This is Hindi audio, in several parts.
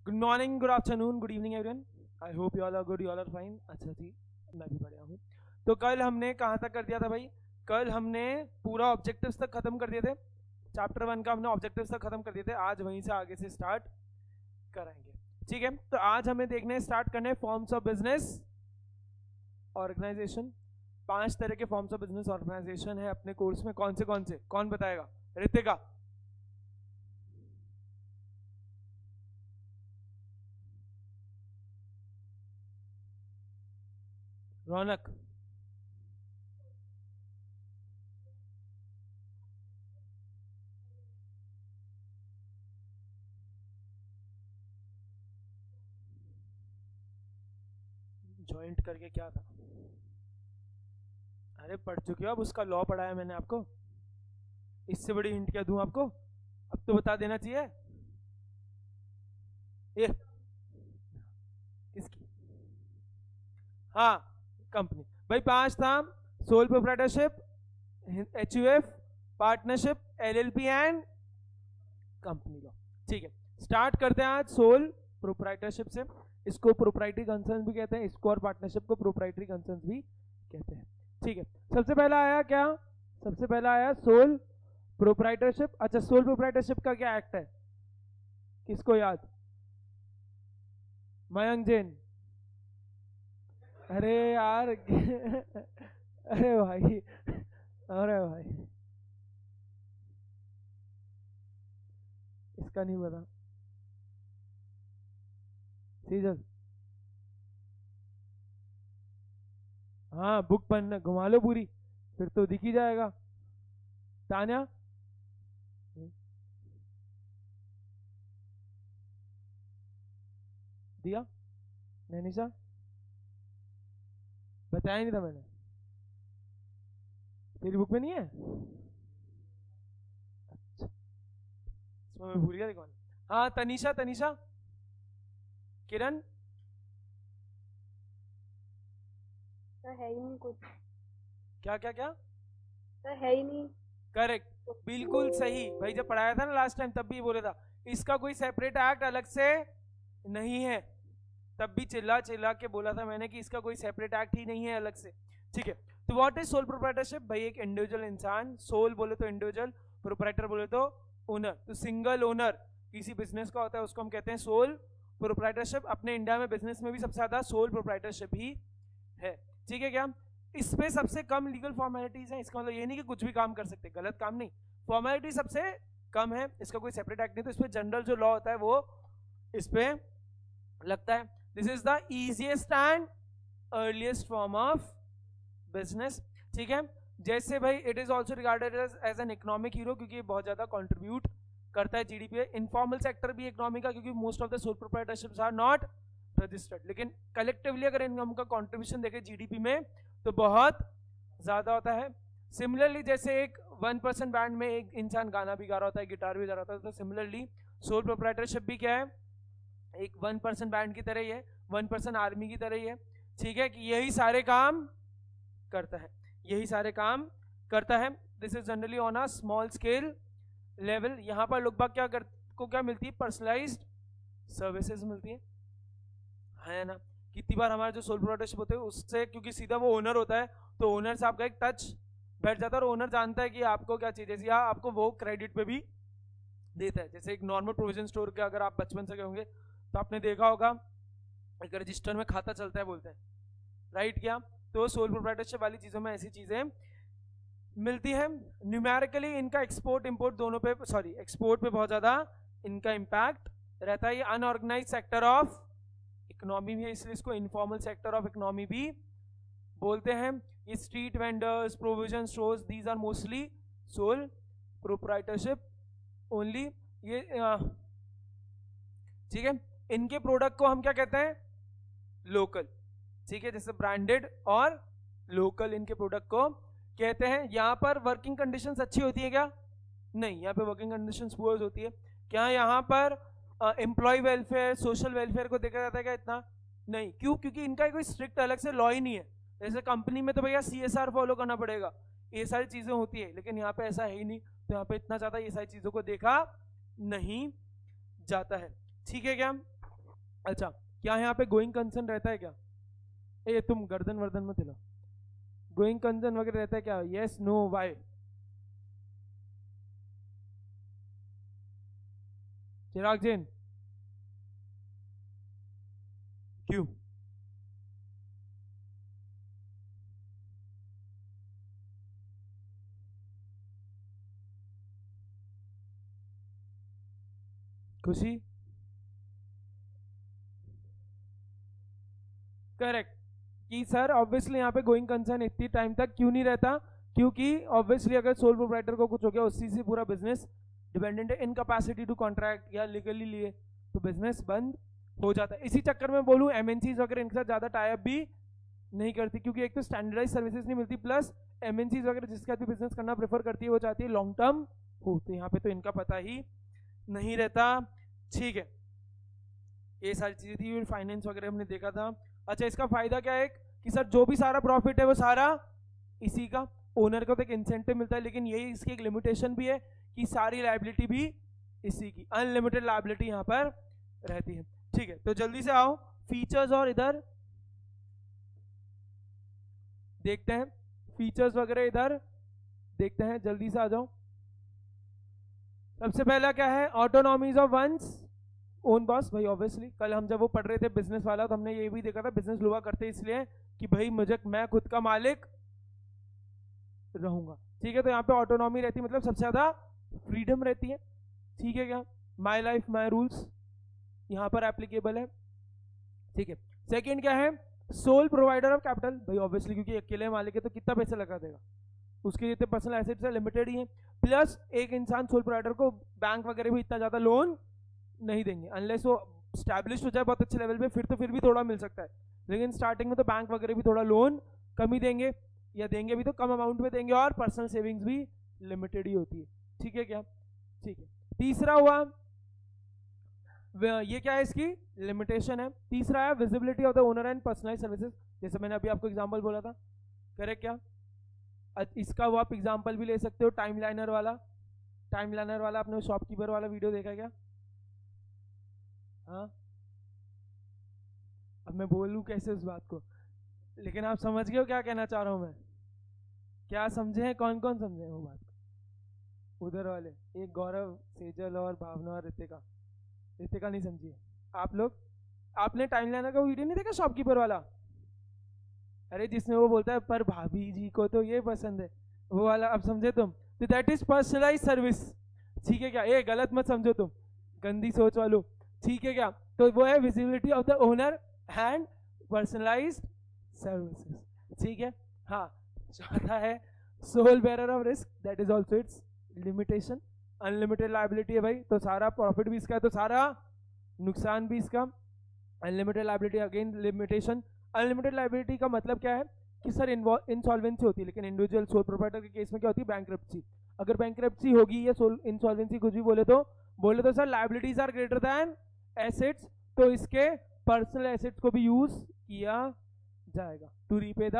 Good morning, good afternoon, good evening everyone. I hope you all are good, you all are fine. अच्छा जी, मैं भी बढ़िया हूँ। तो कल हमने कहाँ तक कर दिया था भाई? कल हमने पूरा ऑब्जेक्टिव्स तक खत्म कर दिए थे। चैप्टर 1 का हमने ऑब्जेक्टिव्स तक खत्म कर दिए थे। आज वहीं से आगे से स्टार्ट करेंगे, ठीक है? तो आज हमें देखने स्टार्ट करने फॉर्म्स ऑफ बिजनेस ऑर्गेनाइजेशन। 5 तरह के फॉर्म्स ऑफ बिजनेस ऑर्गेनाइजेशन है अपने कोर्स में। कौन से कौन बताएगा? रितिका। रौनक। ज्वाइंट करके क्या था? अरे पढ़ चुके हो, अब उसका लॉ पढ़ाया मैंने आपको। इससे बड़ी हिंट क्या दूं आपको? अब तो बता देना चाहिए। ये किसकी? हाँ, कंपनी। भाई 5 था। Sole proprietorship, HUF, partnership, LLP and company law. ठीक है, स्टार्ट करते हैं आज सोल प्रोप्राइटरशिप से। इसको प्रोप्राइटरी कंसर्न भी कहते हैं, इसको और पार्टनरशिप को प्रोप्राइटरी कंसर्न भी कहते हैं। ठीक है, सबसे पहला आया क्या? सबसे पहला आया सोल प्रोप्राइटरशिप। अच्छा, सोल प्रोप्राइटरशिप का क्या एक्ट है? किसको याद? मयंक जैन। अरे यार अरे भाई, अरे भाई, इसका नहीं पता। सीजन। हाँ, बुक पढ़ना, घुमा लो पूरी, फिर तो दिख ही जाएगा। तान्या। दिया। नैनिशा। बताया नहीं था मैंने? तेरी बुक में नहीं है? अच्छा, इसमें मैं भूल गया था कौन। हाँ, तनीषा। तनीषा। किरण। सर है ही नहीं कुछ। क्या क्या क्या? सर है ही नहीं। करेक्ट, बिल्कुल सही भाई। जब पढ़ाया था ना लास्ट टाइम, तब भी बोला था इसका कोई सेपरेट एक्ट अलग से नहीं है। तब भी चिल्ला चिल्ला के बोला था मैंने कि इसका कोई सेपरेट एक्ट ही नहीं है अलग से। ठीक है, तो व्हाट इज सोल प्रोप्राइटरशिप? भाई एक इंडिविजुअल इंसान, सोल बोले तो इंडिविजुअल, प्रोप्राइटर बोले तो ओनर। तो सिंगल ओनर किसी बिजनेस का होता है, उसको हम कहते हैं सोल प्रोप्राइटरशिप। अपने इंडिया में बिजनेस में भी सबसे ज्यादा सोल प्रोप्राइटरशिप ही है। ठीक है क्या? इस पे सबसे कम लीगल फॉर्मेलिटीज हैं। इसका मतलब ये नहीं कि कुछ भी काम कर सकते, गलत काम नहीं, फॉर्मेलिटी सबसे कम है। इसका कोई सेपरेट एक्ट नहीं, तो इस पे जनरल जो लॉ होता है वो इस पे लगता है। This is the easiest and earliest form of business. ठीक है, जैसे भाई it is also regarded as an economic hero, क्योंकि ये बहुत ज्यादा कॉन्ट्रीब्यूट करता है जीडीपी पे। इनफॉर्मल सेक्टर भी इकोनॉमी का, क्योंकि most of the sole proprietorships are not registered. लेकिन कलेक्टिवली अगर इनकम का कॉन्ट्रीब्यूशन देखें जीडीपी में तो बहुत ज्यादा होता है। सिमिलरली जैसे एक 1% बैंड में एक इंसान गाना भी गा रहा होता है, गिटार भी बजा रहा होता है, तो सिमिलरली सोल प्रोप्राइटरशिप भी क्या है? एक 1% बैंड की तरह ही है, 1% आर्मी की तरह ही है। ठीक है, कि यही सारे काम करता है, यही सारे काम करता है। This is generally on a small scale level. यहां पर लोग बाग को क्या मिलती है? पर्सनलाइज्ड सर्विसेज मिलती है ना? कितनी बार हमारे जो सोल प्रोप्राइटरशिप होते हैं उससे, क्योंकि सीधा वो ओनर होता है, तो ओनर से आपका एक टच बैठ जाता है और ओनर जानता है कि आपको क्या चाहिए। जैसे यहाँ आपको वो क्रेडिट पे भी देता है। जैसे एक नॉर्मल प्रोविजन स्टोर के अगर आप बचपन से गए होंगे तो आपने देखा होगा एक रजिस्टर में खाता चलता है बोलते हैं, राइट? क्या? तो सोल प्रोप्राइटरशिप वाली चीजों में ऐसी चीजें मिलती है। न्यूमेरिकली इनका एक्सपोर्ट इंपोर्ट दोनों पे, सॉरी एक्सपोर्ट पे बहुत ज्यादा इनका इंपैक्ट रहता है। ये अनऑर्गेनाइज सेक्टर ऑफ इकोनॉमी भी है, इसलिए इसको इनफॉर्मल सेक्टर ऑफ इकोनॉमी भी बोलते हैं। ये street vendors, provision stores, these are mostly sole proprietorship only. ये ठीक है, इनके प्रोडक्ट को हम क्या कहते हैं? लोकल। ठीक है, जैसे ब्रांडेड और लोकल इनके प्रोडक्ट को कहते हैं। यहां पर वर्किंग कंडीशंस अच्छी होती है क्या? नहीं, यहाँ पे वर्किंग कंडीशंस पुअर होती है। क्या यहाँ पर एम्प्लॉय वेलफेयर, सोशल वेलफेयर को देखा जाता है क्या? इतना नहीं। क्यों? क्योंकि इनका कोई स्ट्रिक्ट अलग से लॉ ही नहीं है। जैसे कंपनी में तो भैया CSR फॉलो करना पड़ेगा, ये सारी चीजें होती है, लेकिन यहाँ पे ऐसा है ही नहीं। तो यहाँ पे इतना ज्यादा ये सारी चीजों को देखा नहीं जाता है। ठीक है क्या? अच्छा, क्या यहाँ पे गोइंग कंसर्न रहता है क्या? ए तुम गर्दन वर्दन मत हिलाओ। गोइंग कंसर्न वगैरह रहता है क्या? Yes, no, why? Chirag Jain, क्यों? खुशी, करेक्ट, कि सर ऑब्वियसली यहाँ पे गोइंग कंसर्न इतनी टाइम तक क्यों नहीं रहता? क्योंकि ऑब्वियसली अगर सोल प्रोप्राइटर को कुछ हो गया, उसी से पूरा बिजनेस डिपेंडेंट है, इनकैपेसिटी टू कॉन्ट्रैक्ट या लीगली लिए तो बिजनेस बंद हो जाता है। इसी चक्कर में बोलूं एमएनसीज वगैरह इनके साथ ज्यादा टाई अप भी नहीं करती, क्योंकि एक तो स्टैंडर्डाइज सर्विसेज नहीं मिलती, प्लस एमएनसीज वगैरह जिसके साथ भी बिजनेस करना प्रेफर करती है वो चाहती है लॉन्ग टर्म हो, तो यहाँ पे तो इनका पता ही नहीं रहता। ठीक है, ये सारी चीजें थी, फाइनेंस वगैरह हमने देखा था। अच्छा, इसका फायदा क्या है कि सर जो भी सारा प्रॉफिट है वो सारा इसी का, ओनर को तो एक इंसेंटिव मिलता है, लेकिन यही इसकी एक लिमिटेशन भी है कि सारी लायबिलिटी भी इसी की, अनलिमिटेड लायबिलिटी यहाँ पर रहती है। ठीक है, तो जल्दी से आओ फीचर्स और इधर देखते हैं, फीचर्स वगैरह इधर देखते हैं, जल्दी से आ जाओ। सबसे पहला क्या है? ऑटोनॉमीज ऑफ वंस ओन बॉस। भाई ऑब्वियसली कल हम जब वो पढ़ रहे थे बिजनेस वाला, तो हमने ये भी देखा था बिजनेस लोग करते इसलिए कि भाई मैं खुद का मालिक रहूंगा। ठीक है, तो यहाँ पे ऑटोनॉमी रहती है, मतलब सबसे ज्यादा फ्रीडम रहती है। ठीक है क्या? माई लाइफ माई रूल्स यहाँ पर एप्लीकेबल है। ठीक है, सेकेंड क्या है? Sole provider of capital. भाई ऑब्वियसली क्योंकि अकेले मालिक है तो कितना पैसा लगा देगा, उसके जितने पर्सनल एसेट्स है लिमिटेड ही है, प्लस एक इंसान सोल प्रोवाइडर को बैंक वगैरह भी इतना ज्यादा लोन नहीं देंगे, अनलेस वो स्टैब्लिश हो जाए बहुत अच्छे लेवल पे, फिर भी थोड़ा मिल सकता है, लेकिन स्टार्टिंग में तो बैंक वगैरह भी थोड़ा लोन कम ही देंगे, या देंगे भी तो कम अमाउंट में देंगे, और पर्सनल सेविंग्स भी लिमिटेड ही होती है। ठीक है क्या? ठीक है, तीसरा हुआ, ये क्या है? इसकी लिमिटेशन है। तीसरा है visibility of the owner and personalise services, जैसे मैंने अभी आपको एग्जांपल बोला था, करेक्ट क्या? इसका वो आप एग्जांपल भी ले सकते हो, टाइम लाइनर वाला। टाइम लाइनर वाला आपने शॉपकीपर वाला वीडियो देखा क्या? हाँ, अब मैं बोलूं कैसे उस बात को, लेकिन आप समझ गए हो क्या कहना चाह रहा हूं मैं? क्या समझे हैं? कौन कौन समझे हैं वो बात? उधर वाले एक गौरव, सेजल और भावना और रितिका। रितिका नहीं समझी है आप लोग? आपने टाइम लाइनर का वीडियो नहीं देखा शॉपकीपर वाला? अरे जिसमें वो बोलता है पर भाभी जी को तो ये पसंद है, वो वाला, अब समझे तुम? तो दैट इज पर्सनलाइज सर्विस। ठीक है क्या? ये गलत मत समझो तुम, गंदी सोच वालों। ठीक है क्या? तो वो है visibility of the owner and personalised services. ठीक है, हाँ। चौथा है sole bearer of risk, that is also its limitation. Unlimited liability है भाई, तो सारा प्रॉफिट भी इसका है तो सारा नुकसान भी इसका। Unlimited liability again limitation. Unlimited liability का मतलब क्या है कि सर इंसॉल्वेंसी होती है, लेकिन इंडिविजुअल सोल प्रोप्राइटर के केस में क्या होती है? बैंकरप्सी। अगर बैंकरप्सी होगी या सोल इंसॉल्वेंसी कुछ भी बोले तो sir liabilities are greater than assets, तो इसके पर्सनल एसेट्स को भी यूज किया जाएगा टू रीपे द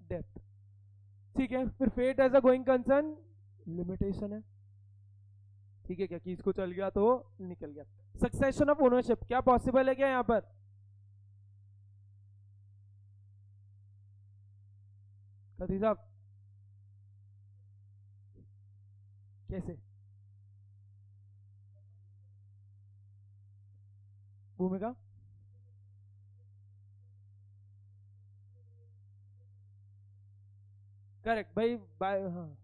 डेब्ट। ठीक है, फिर fate as a going concern limitation है। ठीक है क्या? कि इसको चल गया तो निकल गया। सक्सेशन ऑफ ओनरशिप क्या पॉसिबल है क्या यहाँ पर? कथी साहब कैसे? भूमिका करेक्ट भाई, बाय, हाँ।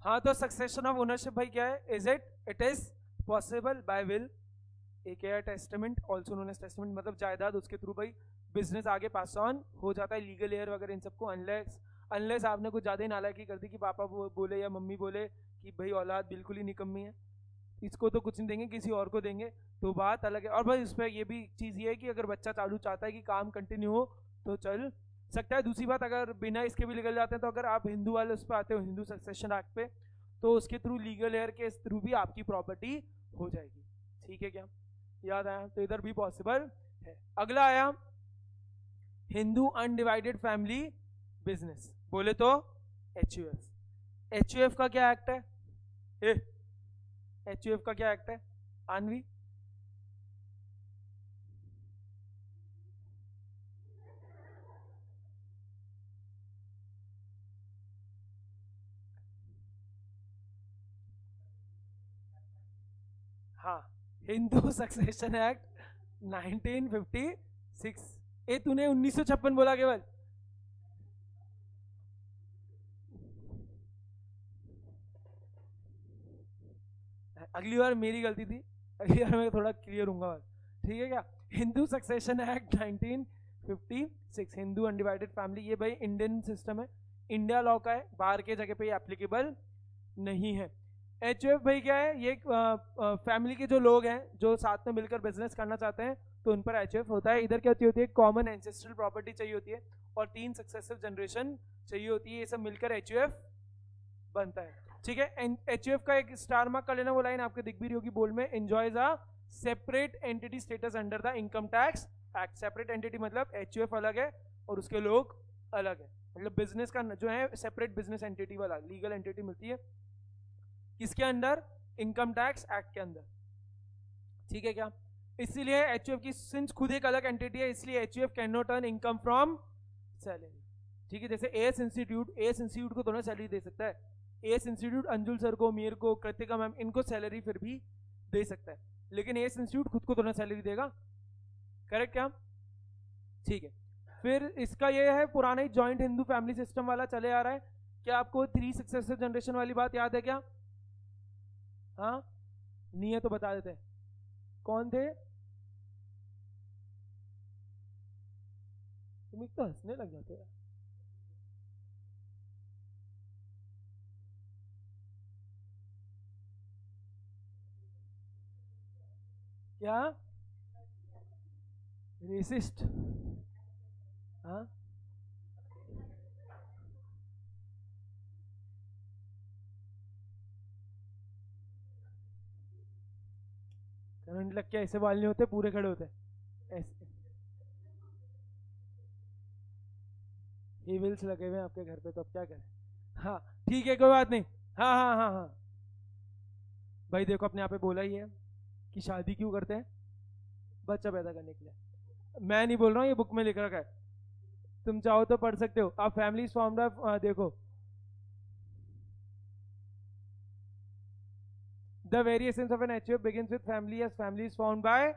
हाँ, तो सक्सेशन ऑफ ओनरशिप भाई क्या है? It is possible by will, AKA testament, also known as testament, मतलब जायदाद, उसके थ्रू भाई बिजनेस आगे पास ऑन हो जाता है, लीगल एयर वगैरह इन सबको, अनलेस आपने कुछ ज्यादा ही नालायकी कर दी कि पापा बोले या मम्मी बोले कि भाई औलाद बिल्कुल ही निकम्मी है, इसको तो कुछ नहीं देंगे, किसी और को देंगे, तो बात अलग है। और भाई इस पर ये भी चीज़ ये है कि अगर बच्चा चालू चाहता है कि काम कंटिन्यू हो तो चल सकता है। दूसरी बात, अगर बिना इसके भी निकल जाते हैं, तो अगर आप हिंदू वाले उस पर आते हो, हिंदू सक्सेशन एक्ट पे, तो उसके थ्रू लीगल एयर के थ्रू भी आपकी प्रॉपर्टी हो जाएगी। ठीक है क्या? याद आया? तो इधर भी पॉसिबल है। अगला आया हिंदू अनडिवाइडेड फैमिली बिजनेस, बोले तो HUF। HUF का क्या एक्ट है? HUF का क्या एक्ट है आनवी? हाँ, हिंदू सक्सेशन एक्ट 1956। ए तूने 1956 बोला केवल। अगली बार मेरी गलती थी, अगली बार मैं थोड़ा क्लियर हूँ, ठीक है क्या? Hindu succession act 1956, Hindu undivided family, ये भाई इंडियन सिस्टम है, इंडिया लॉ का है, बाहर के जगह पे एप्लीकेबल नहीं है। HUF भाई क्या है? ये फैमिली के जो लोग हैं जो साथ में मिलकर बिजनेस करना चाहते हैं तो उन पर HUF होता है। इधर क्या होती है? कॉमन एंसेस्ट्रल प्रॉपर्टी चाहिए होती है और 3 सक्सेसिव जनरेशन चाहिए होती है, ये सब मिलकर HUF बनता है, ठीक है। HUF का एक स्टार मार्क कर लेना, वो लाइन आपके दिख भी रही होगी बोल में, enjoys a separate entity status under the income tax act. Separate entity मतलब HUF अलग है और उसके लोग अलग है, मतलब बिजनेस का जो है सेपरेट बिजनेस एंटिटी वाला लीगल एंटिटी मिलती है किसके अंडर? इनकम टैक्स एक्ट के अंदर, ठीक है क्या? इसीलिए HUF की सिंस खुद एक अलग एंटिटी है, इसलिए HUF can not earn income from salary, ठीक है। जैसे एस इंस्टीट्यूट को तो ना सैलरी दे सकता है, एस इंस्टीट्यूट अंजुल सर को, मीर को, कृतिका मैम, इनको सैलरी फिर भी दे सकता है, लेकिन एस इंस्टीट्यूट खुद को तो ना सैलरी देगा, करेक्ट क्या? ठीक है। फिर इसका ये है पुराना ही जॉइंट हिंदू फैमिली सिस्टम वाला चले आ रहा है। क्या आपको 3 सक्सेसिव जनरेशन वाली बात याद है क्या? हाँ, नहीं है तो बता देते हैं कौन थे। तुम एक तो हंसने लग जाते हो। क्या? रेसिस्ट? हाँ, करंट लग के ऐसे बाल नहीं होते, पूरे खड़े होते ऐसे। ईविल्स लगे हुए हैं आपके घर पे, तो अब क्या करें? हाँ ठीक है, कोई बात नहीं। हाँ हाँ हाँ हाँ भाई देखो, अपने यहाँ पे बोला ही है कि शादी क्यों करते हैं? बच्चा पैदा करने के लिए। मैं नहीं बोल रहा हूँ, ये बुक में लिख रखा है, तुम चाहो तो पढ़ सकते हो। आप फैमिलीज फॉर्म्ड ऑफ, देखो the very essence of an HUF begins with family, as family is formed by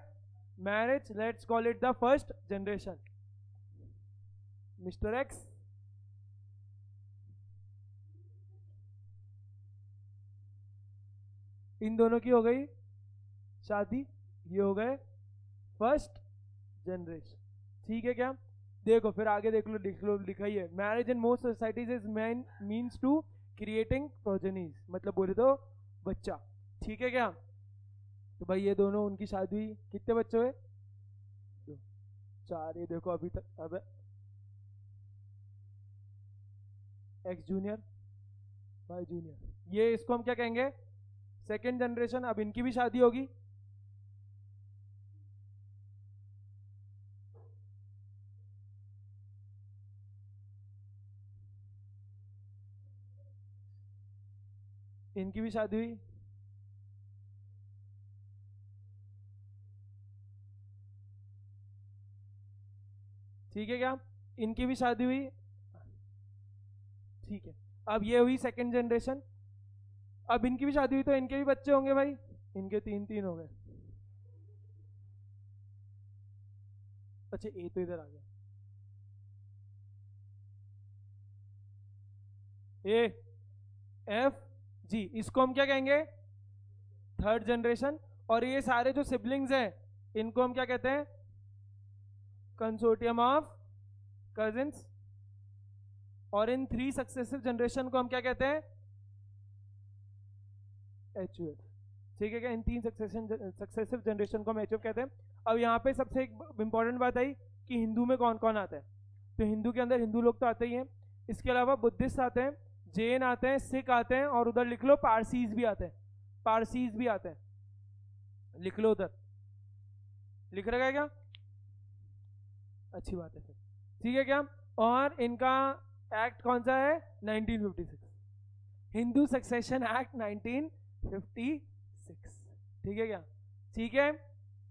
marriage. Let's call it the first generation. Mr. X, इन दोनों की हो गई शादी, ये हो गए फर्स्ट जनरेशन, ठीक है क्या? देखो फिर आगे देख लो लिखा ही है, marriage in most societies is main means to creating progenies, मतलब बोले तो बच्चा, ठीक है क्या? तो भाई ये दोनों उनकी शादी हुई, कितने बच्चे हुए? 2, 4, ये देखो अभी तक। अब एक्स जूनियर, वाई जूनियर, ये इसको हम क्या कहेंगे? Second generation. अब इनकी भी शादी होगी, इनकी भी शादी हुई, ठीक है क्या? इनकी भी शादी हुई, ठीक है। अब ये हुई सेकंड जनरेशन, अब इनकी भी शादी हुई तो इनके भी बच्चे होंगे भाई, इनके 3 हो गए। अच्छा ए तो इधर आ गया, ए एफ जी, इसको हम क्या कहेंगे? Third generation. और ये सारे जो सिबलिंग्स हैं इनको हम क्या कहते हैं? Consortium of cousins. और इन 3 सक्सेसिव जनरेशन को हम क्या कहते हैं? HUF, ठीक है क्या? इन 3 सक्सेसिव जनरेशन को हम HUF कहते हैं। अब यहाँ पे सबसे एक इंपॉर्टेंट बात आई कि हिंदू में कौन कौन आता है। तो हिंदू के अंदर हिंदू लोग तो आते ही हैं, इसके अलावा बुद्धिस्ट आते हैं, जैन आते हैं, सिख आते हैं, और उधर लिख लो पारसीज भी आते हैं, पारसीज भी आते हैं, लिख लो उधर, लिख रखा है क्या? अच्छी बात है फिर, ठीक है क्या? और इनका एक्ट कौन सा है? 1956, हिंदू सक्सेशन एक्ट 1956। ठीक है क्या? ठीक है,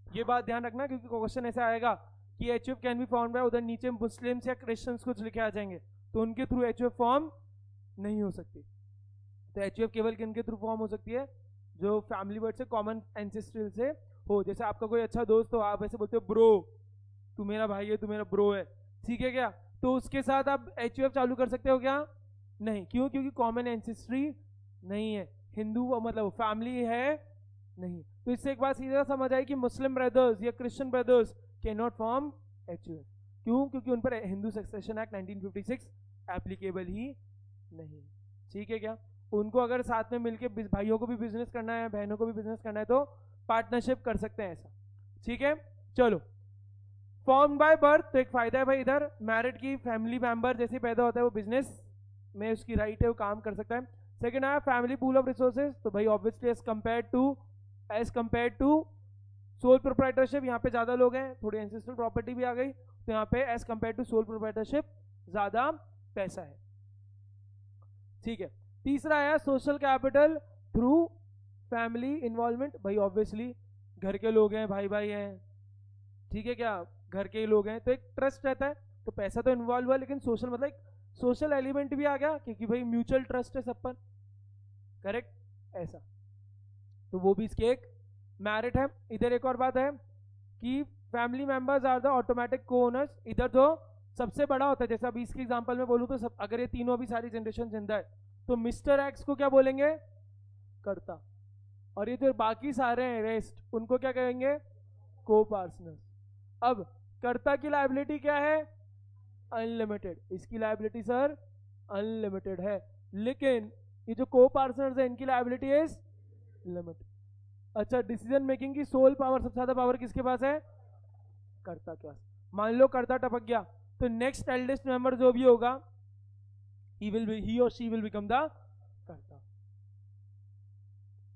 ये बात ध्यान रखना क्योंकि क्वेश्चन ऐसा आएगा कि HUF can be form by, उधर नीचे मुस्लिम्स या क्रिश्चियंस कुछ लिखे आ जाएंगे, तो उनके थ्रू एचयूएफ फॉर्म नहीं हो सकती। तो एचयूएफ केवल किनके थ्रू फॉर्म हो सकती है? जो फैमिली वर्ड से कॉमन एंसेस्ट्रल से हो। जैसे आपका कोई अच्छा दोस्त हो, आप ऐसे बोलते हो ब्रो, तू मेरा भाई है, तू मेरा ब्रो है, ठीक है क्या? तो उसके साथ आप एचयूएफ चालू कर सकते हो क्या? नहीं। क्यों? क्योंकि कॉमन एंसेस्ट्री नहीं है, हिंदू मतलब फैमिली है नहीं। तो इससे एक बात सीधा समझ आई कि मुस्लिम ब्रदर्स या Christian brothers can not form HUF. क्यों? क्योंकि उन पर हिंदू सक्सेशन एक्ट 1956 एप्लीकेबल ही नहीं। ठीक है क्या? उनको अगर साथ में मिलके भाइयों को भी बिजनेस करना है, बहनों को भी बिजनेस करना है, तो पार्टनरशिप कर सकते हैं ऐसा। ठीक है, चलो। फॉर्म बाय बर्थ, तो एक फायदा है भाई, इधर मैरिड की फैमिली मेंबर जैसे पैदा होता है वो बिजनेस में उसकी राइट है, वो काम कर सकता है। सेकंड आया फैमिली पूल ऑफ रिसोर्सेज, तो भाई obviously as compare to sole proprietorship, यहाँ पे ज्यादा लोग हैं, थोड़ी एंसेस्ट्रल प्रॉपर्टी भी आ गई, तो यहाँ पे as compare to sole proprietorship ज्यादा पैसा है। ठीक है, तीसरा आया social capital through family involvement, भाई ऑब्वियसली घर के लोग हैं, भाई भाई हैं, ठीक है क्या, घर के ही लोग हैं, तो एक ट्रस्ट रहता है, तो पैसा तो इन्वॉल्व हुआ लेकिन सोशल मतलब एक सोशल एलिमेंट भी आ गया क्योंकि भाई म्यूचुअल ट्रस्ट है सब पर, करेक्ट ऐसा, तो वो भी इसके एक मैरिट है। इधर एक और बात है कि family members are the automatic co owners, इधर जो सबसे बड़ा होता है, जैसे अभी इसके एग्जांपल में बोलूं तो सब, अगर ये तीनों अभी सारी जनरेशन जिंदा है तो मिस्टर एक्स को क्या बोलेंगे? कर्ता, और ये जो बाकी सारे हैं रेस्ट उनको क्या कहेंगे? को पार्टनर्स। अब कर्ता की लायबिलिटी क्या है? अनलिमिटेड, इसकी लायबिलिटी सर अनलिमिटेड है, लेकिन ये जो को पार्टनर्स है इनकी लायबिलिटी इज लिमिटेड। अच्छा, डिसीजन मेकिंग की सोल पावर, सबसे ज्यादा पावर किसके पास है? कर्ता के पास। मान लो कर्ता टपक गया तो नेक्स्ट एल्डेस्ट मेंबर जो भी होगा ही और शी विल बिकम द कर्ता।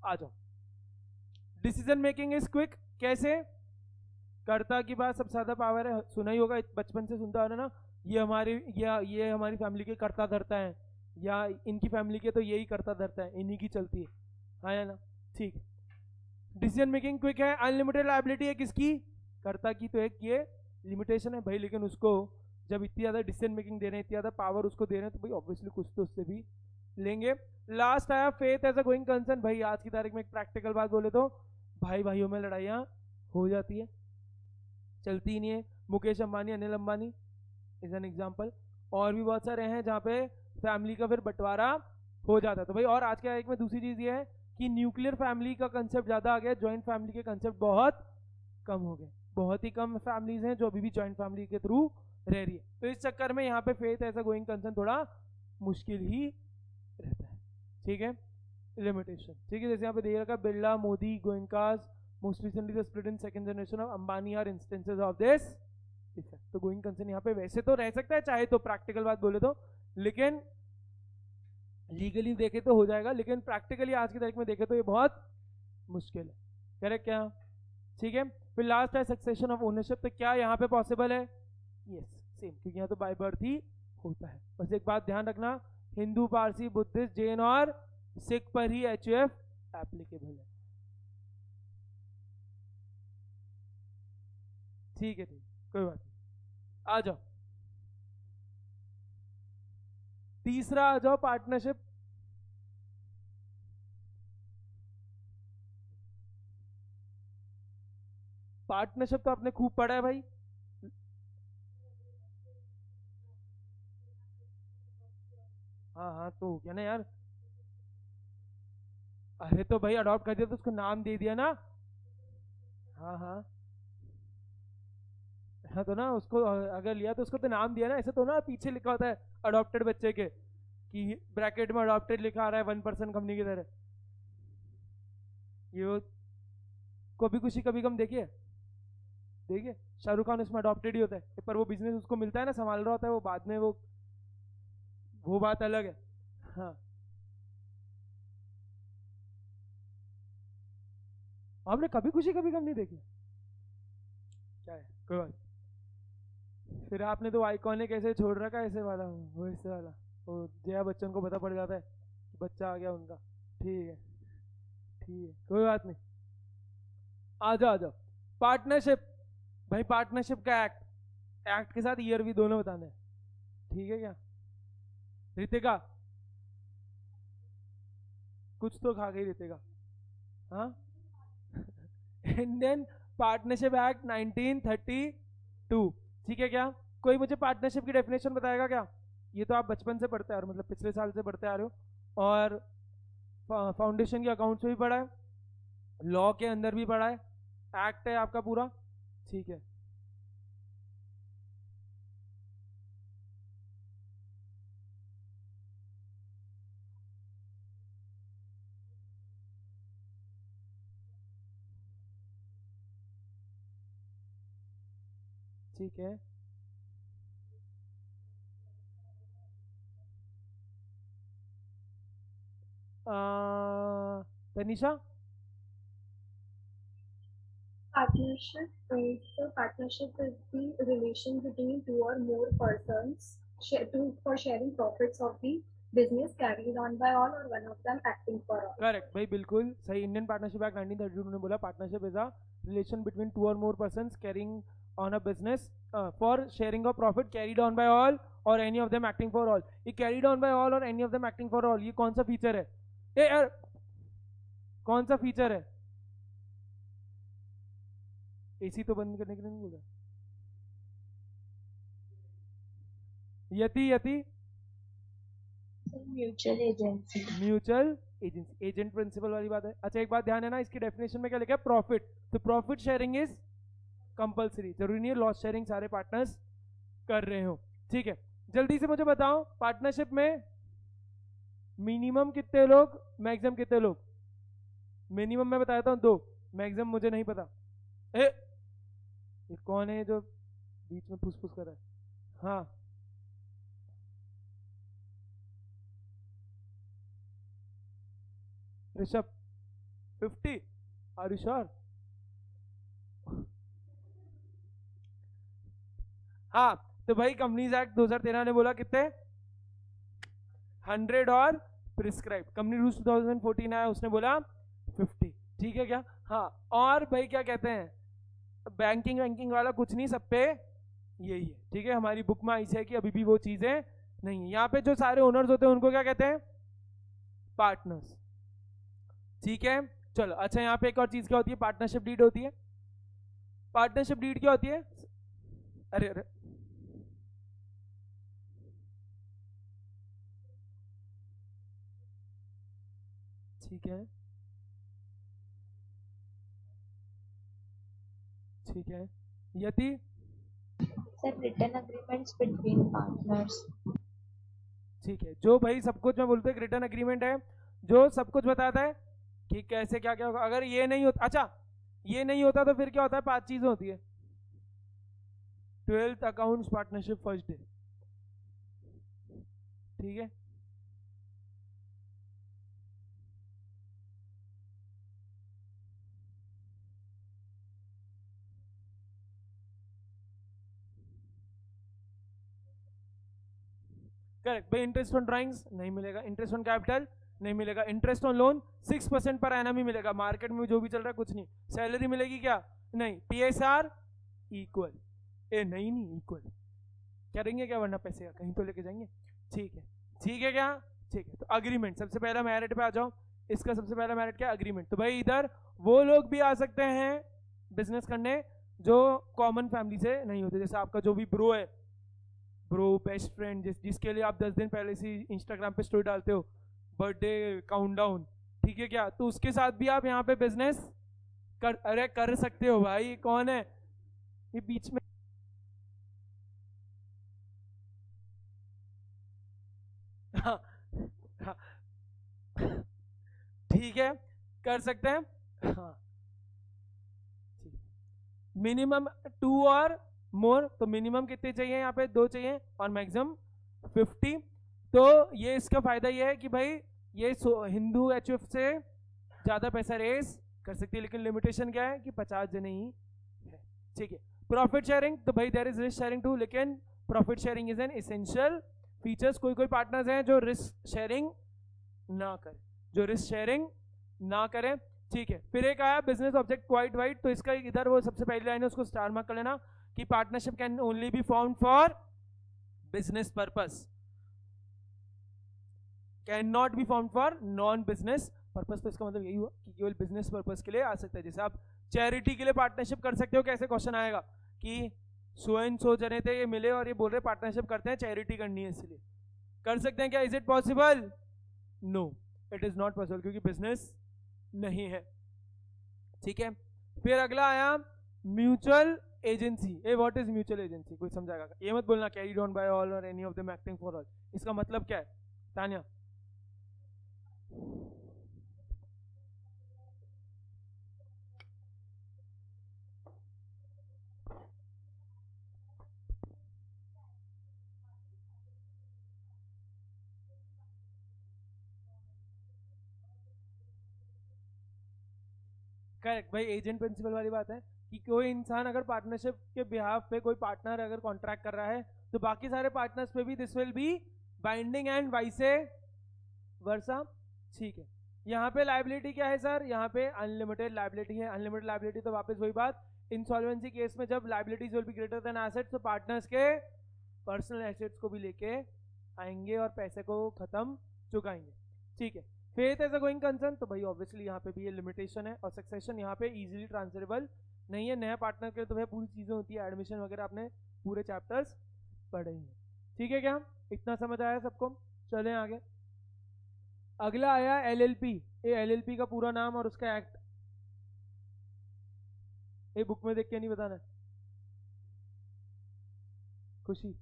आ जाओ, डिसीजन मेकिंग इज क्विक, कैसे? कर्ता की बात सबसे ज्यादा पावर है, सुना ही होगा, बचपन से सुनता हो ना, ये हमारी फैमिली के कर्ता धरता है, या इनकी फैमिली के तो यही कर्ता धरता है, इन्हीं की चलती है, हाँ या ना? ठीक, डिसीजन मेकिंग क्विक है, अनलिमिटेड लायबिलिटी है किसकी? कर्ता की, तो एक ये लिमिटेशन है भाई, लेकिन उसको जब इतनी ज्यादा डिसीजन मेकिंग दे रहे हैं, इतनी ज्यादा पावर उसको दे रहे हैं, तो भाई ऑब्वियसली कुछ तो उससे भी लेंगे। लास्ट आया faith as a going concern, भाई आज की तारीख में एक प्रैक्टिकल बात बोले तो भाई भाइयों में लड़ाइयाँ हो जाती है, चलती ही नहीं है। Mukesh Ambani, Anil Ambani is an example, और भी बहुत सारे हैं जहाँ पे फैमिली का फिर बंटवारा हो जाता है। तो भाई और आज के तारीख में दूसरी चीज ये है कि न्यूक्लियर फैमिली का कंसेप्ट ज्यादा आ गया, ज्वाइंट फैमिली के कंसेप्ट बहुत कम हो गए, बहुत ही कम फैमिलीज हैं जो अभी भी ज्वाइंट फैमिली के थ्रू रह रही है, तो इस चक्कर में यहाँ पे फेथ ऐसा गोइंग कंसर्न थोड़ा मुश्किल ही रहता है। ठीक है, लिमिटेशन, ठीक है, जैसे यहाँ पे दे रखा Birla, Modi, Goenkas, most recently the split in second generation of Ambani are instances of this effect. तो गोइंग कंसर्न यहाँ पे वैसे तो रह सकता है चाहे तो, प्रैक्टिकल बात बोले तो, लेकिन लीगली देखे तो हो जाएगा, लेकिन प्रैक्टिकली आज की तारीख में देखे तो ये बहुत मुश्किल है, करेक्ट क्या? ठीक है, फिर लास्ट है सक्सेशन ऑफ ओनरशिप, तो क्या यहाँ पे पॉसिबल है? यस, सेम, क्योंकि यहाँ तो बाय बर्थ ही होता है। बस एक बात ध्यान रखना, हिंदू, पारसी, बुद्धिस्ट, जैन और सिख पर ही एचयूएफ एप्लीकेबल है। ठीक है, ठीक, कोई बात नहीं। आ जाओ तीसरा, आ जाओ पार्टनरशिप। पार्टनरशिप तो आपने खूब पढ़ा है भाई, हाँ हाँ, तो हो गया ना यार, अरे तो भाई अडॉप्ट कर दिया तो उसको नाम दे दिया ना, हाँ हाँ हाँ, तो ना उसको अगर लिया तो उसको तो नाम दिया ना, ऐसे तो ना पीछे लिखा होता है अडॉप्टेड बच्चे के कि ब्रैकेट में अडॉप्टेड लिखा आ रहा है 1% कंपनी की तरह, ये कभी खुशी कभी गम देखिए, देखिए शाहरुख खान उसमें अडॉप्टेड ही होता है, पर वो बिजनेस उसको मिलता है ना, संभाल रहा होता है वो बाद में, वो बात अलग है। हाँ, आपने कभी खुशी कभी गम नहीं देखी? क्या है, कोई बात, फिर आपने तो आइकॉनिक ऐसे छोड़ रखा है, ऐसे वाला, वो ऐसे वाला, वो जया बच्चन को पता पड़ जाता है बच्चा आ गया उनका, ठीक है ठीक है, कोई बात नहीं। आ जाओ आ जाओ। पार्टनरशिप, भाई पार्टनरशिप का एक्ट, एक्ट के साथ ईयर भी दोनों बताने हैं, ठीक है क्या? रितिका कुछ तो खा गई रितिका, हाँ। इंडियन पार्टनरशिप एक्ट 1932, ठीक है क्या? कोई मुझे पार्टनरशिप की डेफिनेशन बताएगा क्या? ये तो आप बचपन से पढ़ते आ रहे हो, मतलब पिछले साल से पढ़ते आ रहे हो, और फाउंडेशन के अकाउंट्स में भी पढ़ा है, लॉ के अंदर भी पढ़ा है, एक्ट है आपका पूरा, ठीक है। ठीक है, Tanisha. Partnership is the relation between two or more persons for sharing profits of the business carried on by all or one of them acting for all. Correct भाई, बिल्कुल सही। इंडियन पार्टनरशिप एक्ट 1932 ने बोला partnership is a relation between two or more persons carrying on a business for sharing of profit carried on by all और any of them acting for all. ये कैरीड ऑन बाय ऑल और any of them acting for all, ये कौन सा फीचर है? ए यार, कौन सा फीचर है? एसी तो बंद करने के लिए नहीं बोला। यति यति mutual agency, mutual agency, agent principal वाली बात है। अच्छा एक बात ध्यान है ना, इसकी डेफिनेशन में क्या लिखा है? प्रॉफिट। तो प्रॉफिट शेयरिंग इज कंपलसरी, जरूरी नहीं है लॉस शेयरिंग सारे पार्टनर्स कर रहे हो, ठीक है। जल्दी से मुझे बताओ पार्टनरशिप में मिनिमम कितने लोग, मैक्सिमम कितने लोग? मिनिमम मैं बताता हूँ 2, मैक्सिमम मुझे नहीं पता। ए ये कौन है जो बीच में फुसफुस कर रहा है? हाँ ऋषभ 50, आर यू श्योर? हाँ तो भाई कंपनीज एक्ट 2013 ने बोला कितने? 100 और प्रिस्क्राइब। कंपनी रूल्स 2014 आया, उसने बोला 50, ठीक है क्या? हाँ और भाई क्या कहते हैं, बैंकिंग वैंकिंग वाला कुछ नहीं, सब पे यही है, ठीक है। हमारी बुक में ऐसे है कि अभी भी वो चीजें नहीं है। यहाँ पे जो सारे ओनर्स होते हैं उनको क्या कहते हैं? पार्टनर्स, ठीक है। चलो अच्छा, यहाँ पे एक और चीज क्या होती है? पार्टनरशिप डीड होती है। पार्टनरशिप डीड क्या होती है? अरे अरे ठीक है ठीक है। यति sir written agreements between partners, ठीक है। जो भाई सब कुछ मैं बोलते हैं रिटर्न एग्रीमेंट है, जो सब कुछ बताता है कि कैसे क्या क्या होगा। अगर ये नहीं होता, अच्छा ये नहीं होता तो फिर क्या होता है? 5 चीजें होती है। 12th accounts partnership first day, ठीक है। करेक्ट भाई। इंटरेस्ट ऑन ड्राइंग्स नहीं मिलेगा, इंटरेस्ट ऑन कैपिटल नहीं मिलेगा, interest on loan 6% per annum ही मिलेगा। मार्केट में जो भी चल रहा है कुछ नहीं। सैलरी मिलेगी क्या? नहीं। पीएसआर इक्वल, ए नहीं नहीं इक्वल करेंगे क्या, वरना पैसे कहीं तो लेके जाएंगे, ठीक है ठीक है क्या? ठीक है। तो अग्रीमेंट सबसे पहला मेरिट पे आ जाओ। इसका सबसे पहला मेरिट क्या? अग्रीमेंट। तो भाई इधर वो लोग भी आ सकते हैं बिजनेस करने जो कॉमन फैमिली से नहीं होते, जैसे आपका जो भी ब्रो है, ब्रो बेस्ट फ्रेंड, जिसके लिए आप 10 दिन पहले से इंस्टाग्राम पे स्टोरी डालते हो, बर्थडे काउंटडाउन, ठीक है क्या? तो उसके साथ भी आप यहाँ पे बिजनेस कर सकते हो। भाई कौन है ये बीच में? हाँ हाँ ठीक है, कर सकते हैं, हाँ। मिनिमम 2 और मोर, तो मिनिमम कितने चाहिए यहाँ पे? 2 चाहिए और मैक्सिमम 50। तो ये इसका फायदा ये है कि भाई ये हिंदू एचएफ से ज्यादा पैसा रेस कर सकती है, लेकिन लिमिटेशन क्या है कि 50 जने ही है, ठीक है। प्रॉफिट शेयरिंग, तो भाई there is risk sharing too, लेकिन profit sharing is an essential features. कोई कोई पार्टनर्स हैं जो रिस्क शेयरिंग ना करें, जो रिस्क शेयरिंग ना करें। ठीक है, फिर एक आया बिजनेस ऑब्जेक्ट क्वाइट वाइड, तो इसका इधर वो सबसे पहली लाइन है उसको स्टार मार्क कर लेना कि partnership can only be formed for business purpose, can not be formed for non business purpose. तो इसका मतलब यही हुआ कि केवल बिजनेस पर्पस के लिए आ सकता है। जैसे आप चैरिटी के लिए पार्टनरशिप कर सकते हो, कैसे क्वेश्चन आएगा कि सो एंड सो जने थे, ये मिले और ये बोल रहे पार्टनरशिप करते हैं, चैरिटी करनी है, इसलिए कर सकते हैं क्या? Is it possible? No, it is not possible, क्योंकि बिजनेस नहीं है। ठीक है, फिर अगला आया mutual agency. A what is mutual agency? कोई समझाएगा? ये मत बोलना कैरीड ऑन बाय ऑल और any of them acting for all. इसका मतलब क्या है तान्या? करेक्ट भाई, एजेंट प्रिंसिपल वाली बात है कि कोई इंसान अगर पार्टनरशिप के बिहाफ पे कोई पार्टनर अगर कॉन्ट्रैक्ट कर रहा है तो बाकी सारे पार्टनर्स पे भी this will be binding and vice versa. ठीक है, यहाँ पे लाइबिलिटी क्या है सर? यहाँ पे अनलिमिटेड लाइबिलिटी है। अनलिमिटेड लाइबिलिटी तो वापस वही बात, इंसॉल्वेंसी केस में जब liabilities will be greater than assets तो पार्टनर्स के पर्सनल एसेट्स को भी लेके आएंगे और पैसे को खत्म चुकाएंगे। ठीक है, faith as a going concern, तो भाई ऑब्वियसली यहाँ पे भी ये लिमिटेशन है। और सक्सेशन यहाँ पे इजीली ट्रांसफरेबल नहीं है। नया पार्टनर के लिए तो भाई पूरी चीजें होती है, एडमिशन वगैरह आपने पूरे चैप्टर्स पढ़े ही हैं। ठीक है, क्या इतना समझ आया सबको? चलें आगे। अगला आया एलएलपी। ये एलएलपी का पूरा नाम और उसका एक्ट ये बुक में देख के नहीं बताना। Khushi,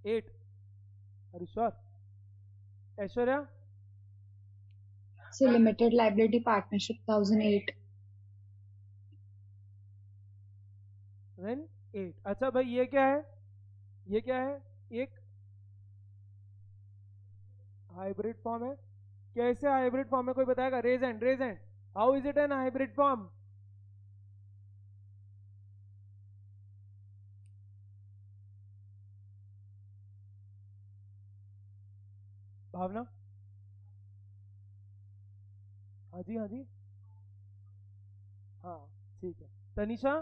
eight, Harishwar, Aishwarya, So limited liability partnership 2008. Then 8। अच्छा भाई ये क्या है? ये क्या है? एक हाइब्रिड फॉर्म है। कैसे हाइब्रिड फॉर्म है? कोई बताएगा? Raise hand, raise hand. How is it an hybrid form? Bhavana? हाँ जी, हाँ जी, हाँ ठीक है। तनिषा?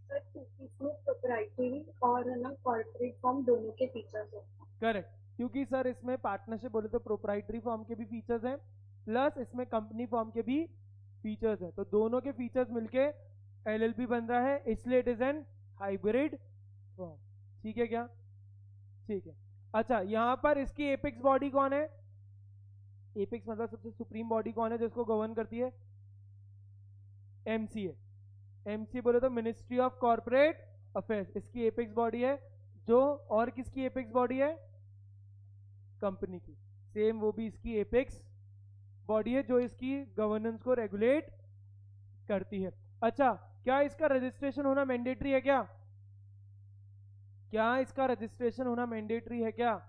सर इसमें प्रोप्राइटरी और ना कॉर्पोरेट फॉर्म दोनों के फीचर्स हैं। करेक्ट, क्योंकि सर इसमें पार्टनरशिप बोले तो प्रोप्राइटरी फॉर्म के भी फीचर्स हैं प्लस इसमें कंपनी फॉर्म के भी फीचर्स हैं, तो दोनों के फीचर्स मिलके एलएलपी बन रहा है, इसलिए it is an hybrid form. ठीक है क्या? ठीक है। अच्छा, यहाँ पर इसकी एपिक्स बॉडी कौन है? एपिक्स मतलब सबसे सुप्रीम बॉडी कौन है जो इसको गवर्न करती है? एमसीए। एमसीए बोले तो मिनिस्ट्री ऑफ कॉर्पोरेट अफेयर्स, इसकी एपिक्स बॉडी है। जो और किसकी एपिक्स बॉडी है? कंपनी की। सेम वो भी इसकी एपिक्स बॉडी है जो इसकी गवर्नेंस को रेगुलेट करती है। अच्छा, क्या इसका रजिस्ट्रेशन होना मैंडेटरी है क्या? क्या इसका रजिस्ट्रेशन होना मैंडेटरी है क्या?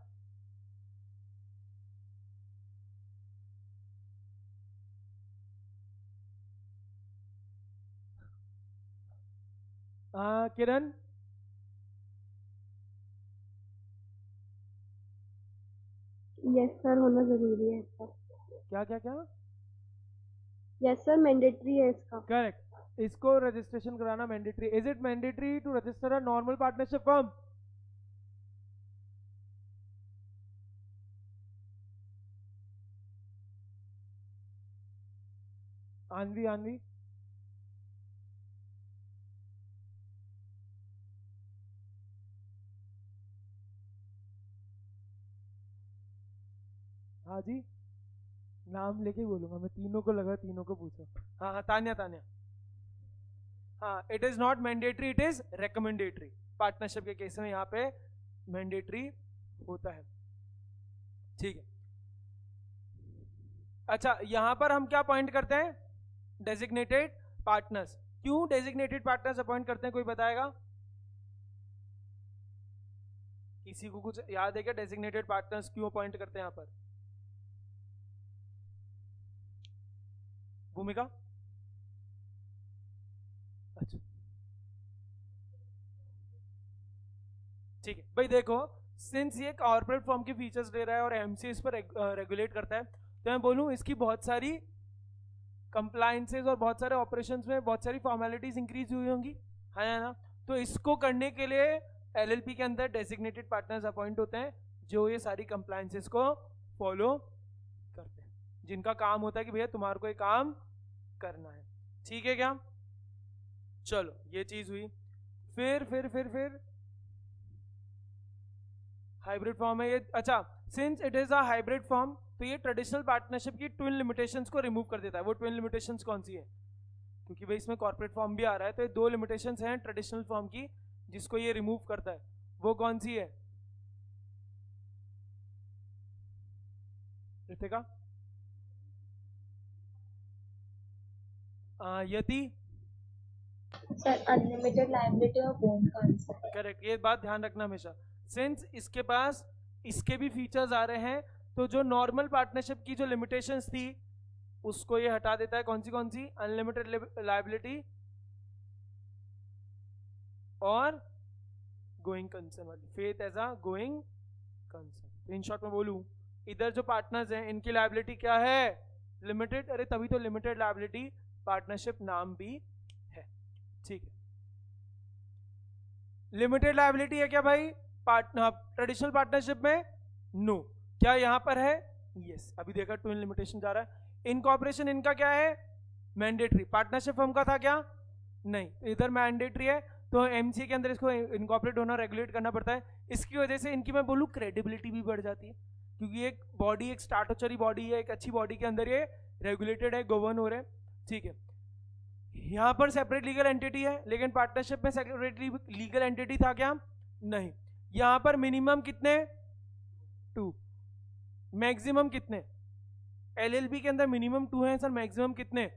किरण? यस सर, होना जरूरी है इसका। क्या क्या क्या? यस सर, मैंडेटरी है इसका। करेक्ट, इसको रजिस्ट्रेशन कराना mandatory. Is it mandatory to register a normal partnership firm? Aanvi, Aanvi? हाँ जी, नाम लेके बोलूंगा मैं, तीनों को लगा, तीनों को पूछो। हाँ हाँ, तान्या, तान्या। हाँ, it is not mandatory, it is recommendatory. Partnership के केस में यहाँ पे मैंडेटरी होता है। ठीक है। अच्छा, यहां पर हम क्या पॉइंट करते हैं? Designated partners. क्यों डेजिग्नेटेड पार्टनर्स अपॉइंट करते हैं? कोई बताएगा? किसी को कुछ याद है क्या? डेजिग्नेटेड पार्टनर्स क्यों अपॉइंट करते हैं यहां पर? भूमिका? अच्छा ठीक है भाई, देखो सिंस ये कॉर्पोरेट फॉर्म के फीचर्स दे रहा है और एमसी इस पर रेगुलेट करता है, तो मैं बोलूँ इसकी बहुत सारी कंप्लायंसेस और बहुत सारे ऑपरेशंस में बहुत सारी फॉर्मेलिटीज इंक्रीज हुई होंगी, है ना। तो इसको करने के लिए एलएलपी के अंदर डेजिग्नेटेड पार्टनर्स अपॉइंट होते हैं जो ये सारी कंप्लायंसेस को फॉलो करते हैं, जिनका काम होता है कि भैया तुम्हारे को ये काम करना है, ठीक है क्या। चलो ये चीज हुई। फिर हाइब्रिड फॉर्म है ये। अच्छा, since it is a hybrid form, तो ये ट्रेडिशनल पार्टनरशिप की ट्विन लिमिटेशंस को रिमूव कर देता है। वो ट्विन लिमिटेशंस कौन सी है, क्योंकि भाई इसमें कॉर्पोरेट फॉर्म भी आ रहा है, तो ये दो लिमिटेशंस हैं ट्रेडिशनल फॉर्म की जिसको ये रिमूव करता है। वो कौन सी है रितिका? यति? सर अनलिमिटेड लायबिलिटी और गोइंग कंसर्न। करेक्ट, ये बात ध्यान रखना हमेशा। सिंस इसके पास इसके भी फीचर्स आ रहे हैं, तो जो नॉर्मल पार्टनरशिप की जो लिमिटेशंस थी उसको ये हटा देता है। कौन सी? अनलिमिटेड लायबिलिटी और गोइंग कंसर्न वाली, faith as a going concern. तो इन शॉर्ट में बोलूं, इधर जो पार्टनर्स हैं इनकी लायबिलिटी क्या है, लिमिटेड। अरे तभी तो लिमिटेड लायबिलिटी पार्टनरशिप नाम भी है, ठीक है। लिमिटेड लायबिलिटी है क्या भाई ट्रेडिशनल पार्टनरशिप में? नो। क्या यहां पर है? यस। अभी देखा ट्विन लिमिटेशन जा रहा है। इनकॉर्पोरेशन इनका क्या है? मैंडेटरी। पार्टनरशिप फर्म का था क्या? नहीं, इधर मैंडेटरी है, तो एमसी के अंदर इसको इनकॉर्पोरेट होना, रेगुलेट करना पड़ता है। इसकी वजह से इनकी मैं बोलूँ क्रेडिबिलिटी भी बढ़ जाती है, क्योंकि एक बॉडी, एक स्टैट्यूटरी बॉडी है, एक अच्छी बॉडी के अंदर ये रेगुलेटेड है, गवर्न हो रहे हैं, ठीक है। यहां पर सेपरेट लीगल एंटिटी है, लेकिन पार्टनरशिप में सेपरेट लीगल एंटिटी था क्या? नहीं। यहां पर मिनिमम कितने? 2। मैक्सिमम कितने? एलएलबी के अंदर मिनिमम 2 है सर, मैक्सिमम कितने?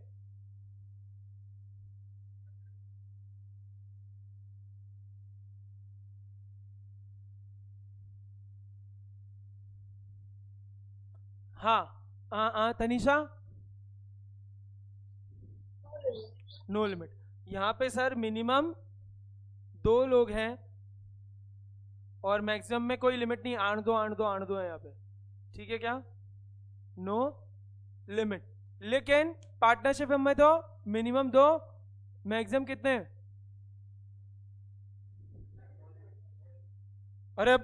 हाँ तनिषा? No limit. यहां पे सर मिनिमम 2 लोग हैं और मैक्सिमम में कोई लिमिट नहीं, 8 2 है यहाँ पे, ठीक है क्या? No limit. लेकिन पार्टनरशिप में तो मिनिमम 2, मैक्सिमम कितने? अरे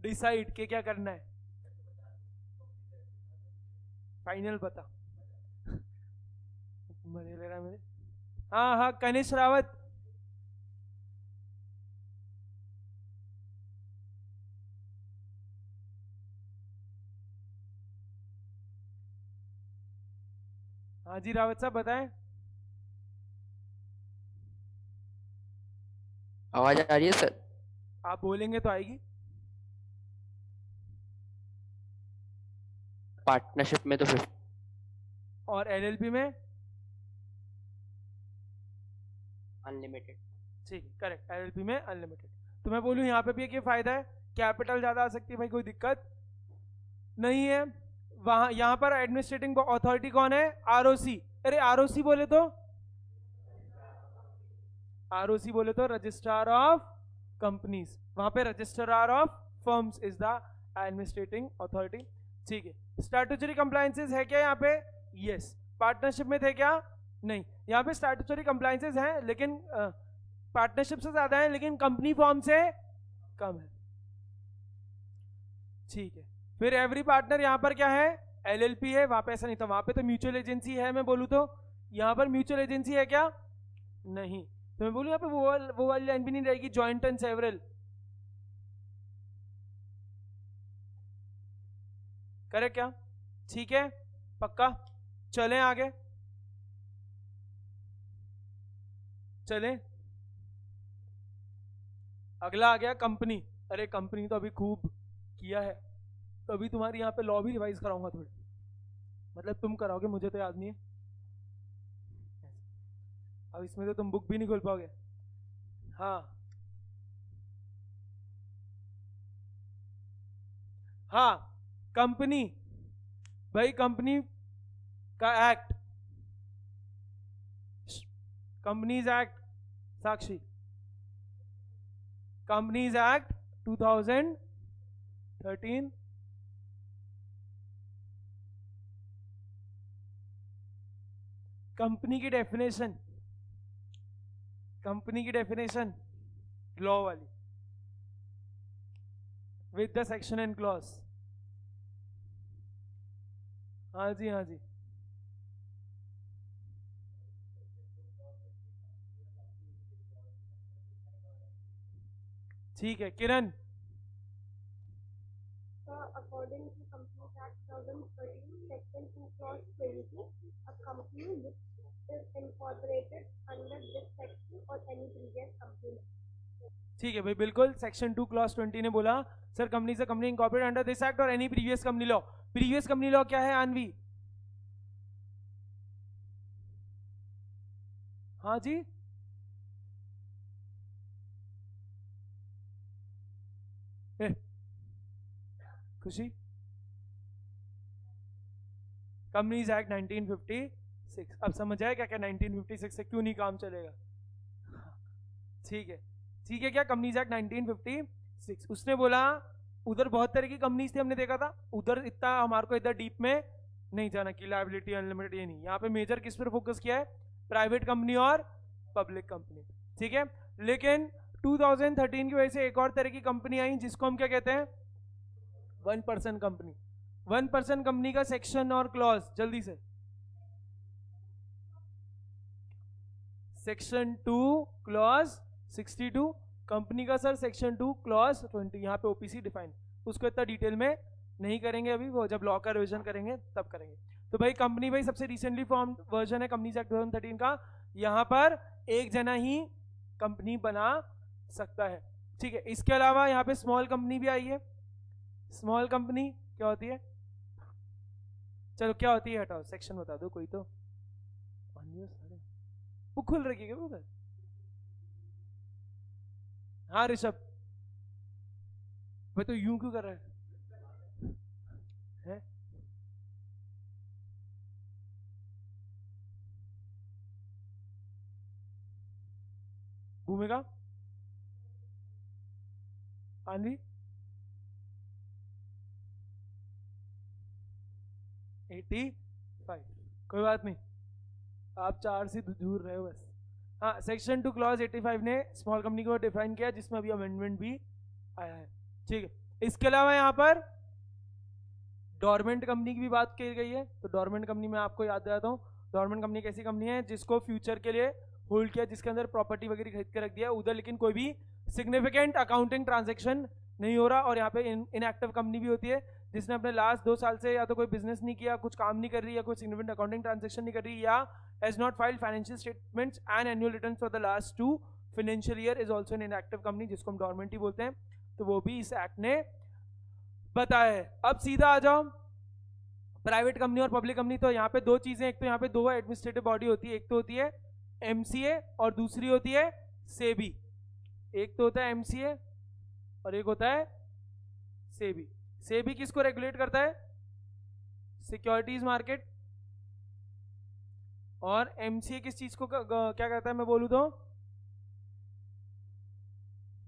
डिसाइड के क्या करना है, फाइनल बता। मजे ले रहा मेरे। हाँ कनिष्क रावत। हाँ जी रावत साहब बताएं। आवाज आ रही है सर? आप बोलेंगे तो आएगी। पार्टनरशिप में तो 50 और एलएलपी में अनलिमिटेड। ठीक है, करेक्ट, एलएलपी में अनलिमिटेड। तो मैं बोलूं यहाँ पे भी एक ये फायदा है, कैपिटल ज्यादा आ सकती है भाई, कोई दिक्कत नहीं है। वहां यहाँ पर एडमिनिस्ट्रेटिंग अथॉरिटी कौन है? आरओसी। अरे आरओसी बोले तो रजिस्ट्रार ऑफ कंपनीज, वहां पे registrar of firms is the administrating authority, ठीक है। स्टैट्यूटरी कंप्लायंसेस है क्या यहाँ पे? यस। पार्टनरशिप में थे क्या? नहीं। यहाँ पे स्टैट्यूटरी कंप्लायंसेस हैं, लेकिन पार्टनरशिप से ज्यादा है, लेकिन कंपनी फॉर्म से कम है, ठीक है। फिर एवरी पार्टनर यहाँ पर क्या है? एलएलपी है। वहां पे ऐसा नहीं था, वहां पे तो म्यूचुअल एजेंसी है। मैं बोलूँ तो यहाँ पर म्यूचुअल एजेंसी है क्या? नहीं। तो मैं बोलूँ यहाँ पे वो वाली लाइन भी नहीं रहेगी, जॉइंट एंड सेवरल। करेक्ट क्या? ठीक है, पक्का। चलें आगे, चलें। अगला आ गया कंपनी। अरे कंपनी तो अभी खूब किया है, तो अभी तुम्हारी यहाँ पे लॉ भी रिवाइज कराऊंगा थोड़ी, मतलब तुम कराओगे, मुझे तो याद नहीं है। अब इसमें तो तुम बुक भी नहीं खोल पाओगे। हाँ कंपनी, भाई कंपनी का एक्ट कंपनीज एक्ट साक्षी, कंपनीज एक्ट 2013, कंपनी की डेफिनेशन लॉ वाली with the section and clause. हाँ जी हाँ जी, ठीक है किरण। According to Companies Act 2013, Section 2, Clause 20, a company which is incorporated under this section or any previous company. ठीक है भाई, बिल्कुल सेक्शन 2 क्लॉज 20 ने बोला सर कंपनी से company incorporate under this act और any previous company law. Previous company law क्या है आनवी? हाँ जी, खुशी, कंपनीज एक्ट 1956। अब समझ आया क्या क्या 1956 से क्यों नहीं काम चलेगा? ठीक है ठीक है, क्या कंपनीज एक्ट 1956 उसने बोला उधर बहुत तरह की कंपनीज थी, हमने देखा था उधर, इतना हमारे को इधर डीप में नहीं जाना कि लायबिलिटी अनलिमिटेड, ये नहीं। यहाँ पे मेजर किस पर फोकस किया है? प्राइवेट कंपनी और पब्लिक कंपनी, ठीक है। लेकिन 2013 की वजह से एक और तरह की कंपनी आई जिसको हम क्या कहते हैं? 1% कंपनी। 1% कंपनी का सेक्शन और क्लॉज जल्दी से। सेक्शन 2 क्लॉज 62, कंपनी का सर सेक्शन 2 क्लॉज 20। यहाँ पे ओपीसी डिफाइन, उसको इतना डिटेल में नहीं करेंगे अभी, वो जब लॉ का रिवीजन करेंगे तब करेंगे। तो भाई कंपनी भाई सबसे रिसेंटली फॉर्म वर्जन है कंपनीज एक्ट 2013 का, यहाँ पर एक जना ही कंपनी बना सकता है, ठीक है। इसके अलावा यहाँ पे स्मॉल कंपनी भी आई है। स्मॉल कंपनी क्या होती है? चलो क्या होती है हटाओ, सेक्शन बता दो कोई तो। वो खुल रखिएगा वो उधर। हाँ ऋषभ भाई, तो यूं क्यों कर रहा है? भूमिका, आंधी, 85, कोई बात नहीं, आप 4 से दूर रहे हो बस। हाँ, सेक्शन 2 क्लॉज 85 ने स्मॉल कंपनी को डिफाइन किया, जिसमें अभी अमेंडमेंट भी आया है, ठीक है। इसके अलावा यहाँ पर डोरमेंट कंपनी की भी बात की गई है। तो डोरमेंट कंपनी में आपको याद दिलाता हूँ, डोरमेंट कंपनी एक ऐसी कंपनी है जिसको फ्यूचर के लिए होल्ड किया, जिसके अंदर प्रॉपर्टी वगैरह खरीद के रख दिया उधर, लेकिन कोई भी सिग्निफिकेंट अकाउंटिंग ट्रांजेक्शन नहीं हो रहा। और यहाँ पे इनएक्टिव कंपनी भी होती है जिसने अपने लास्ट 2 साल से या तो कोई बिजनेस नहीं किया, कुछ काम नहीं कर रही, या कोई सिग्निफिकेंट अकाउंटिंग ट्रांजेक्शन नहीं कर रही, या has not filed financial statements and annual returns for the last 2 financial year, is also an inactive company, जिसको हम डोरमेंट ही बोलते हैं। तो वो भी इस एक्ट ने बताया है। अब सीधा आ जाओ प्राइवेट कंपनी और पब्लिक कंपनी। तो यहाँ पे 2 चीजें, एक तो यहाँ पे 2 एडमिनिस्ट्रेटिव बॉडी होती है, एक तो होती है एमसीए और दूसरी होती है सेबी। एक तो होता है एमसीए और एक होता है सेबी। सेबी किसको रेगुलेट करता है? Securities market. और एमसीए किस चीज को क्या कहता है, मैं बोलूं तो?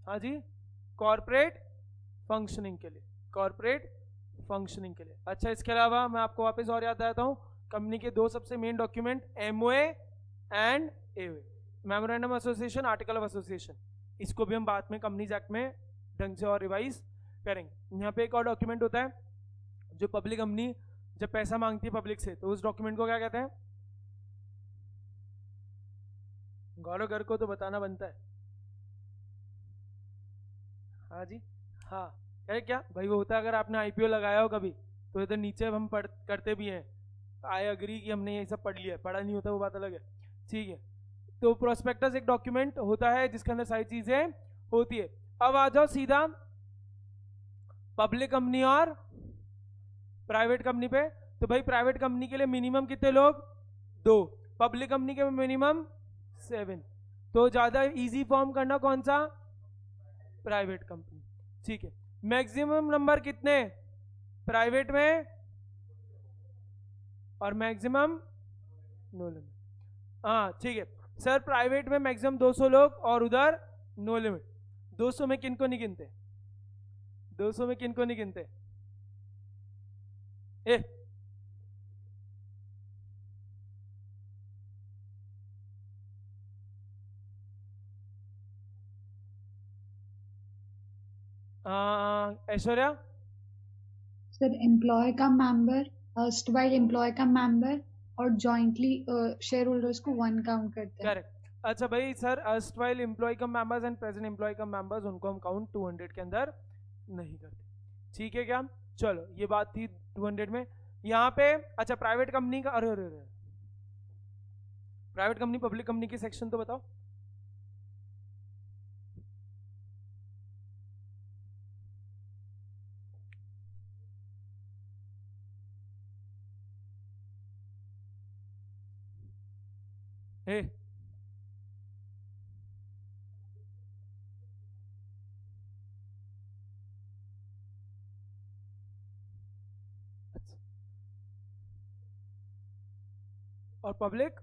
हाँ जी, कॉर्पोरेट फंक्शनिंग के लिए, कॉर्पोरेट फंक्शनिंग के लिए। अच्छा, इसके अलावा मैं आपको वापस और याद दिलाता हूं, कंपनी के 2 सबसे main document MOA and AOA, memorandum association, article of association. इसको भी हम बाद में कंपनीज एक्ट में ढंग से और रिवाइज करेंगे। यहाँ पे एक और डॉक्यूमेंट होता है, जो पब्लिक कंपनी जब पैसा मांगती है पब्लिक से, तो उस डॉक्यूमेंट को क्या कहते हैं? गौरव घर को तो बताना बनता है। हाँ जी, हाँ, अरे क्या भाई, वो होता है अगर आपने आईपीओ लगाया हो कभी, तो इधर नीचे हम करते भी हैं आई एग्री कि हमने ये सब पढ़ लिया है, पढ़ा नहीं होता वो बात अलग है, ठीक है। तो प्रोस्पेक्टस एक डॉक्यूमेंट होता है जिसके अंदर सारी चीजें होती है। अब आ जाओ सीधा पब्लिक कंपनी और प्राइवेट कंपनी पे। तो भाई प्राइवेट कंपनी के लिए मिनिमम कितने लोग? 2। पब्लिक कंपनी के मिनिमम 7। तो ज्यादा इजी फॉर्म करना कौन सा? प्राइवेट कंपनी, ठीक है। मैक्सिमम नंबर कितने प्राइवेट में? और मैक्सिमम नो लिमिट, हाँ ठीक है। सर प्राइवेट में मैक्सिमम 200 लोग और उधर नो लिमिट। 200 में किनको नहीं गिनते? 200 में किनको नहीं गिनते? ए ऐश्वर्या, सर एम्प्लॉय का मेंबर, अर्स्टवाइल एम्प्लॉय का मेंबर और जॉइंटली शेयर होल्डर्स को 1 काउंट करते हैं। करेक्ट। अच्छा भाई sir, erstwhile employee cum members and present employee cum members, उनको हम काउंट 200 के अंदर नहीं करते। ठीक है क्या? चलो ये बात थी 200 में। यहाँ पे अच्छा प्राइवेट कंपनी का, अरे अरे अरे प्राइवेट कंपनी पब्लिक कंपनी की सेक्शन तो बताओ। हे और पब्लिक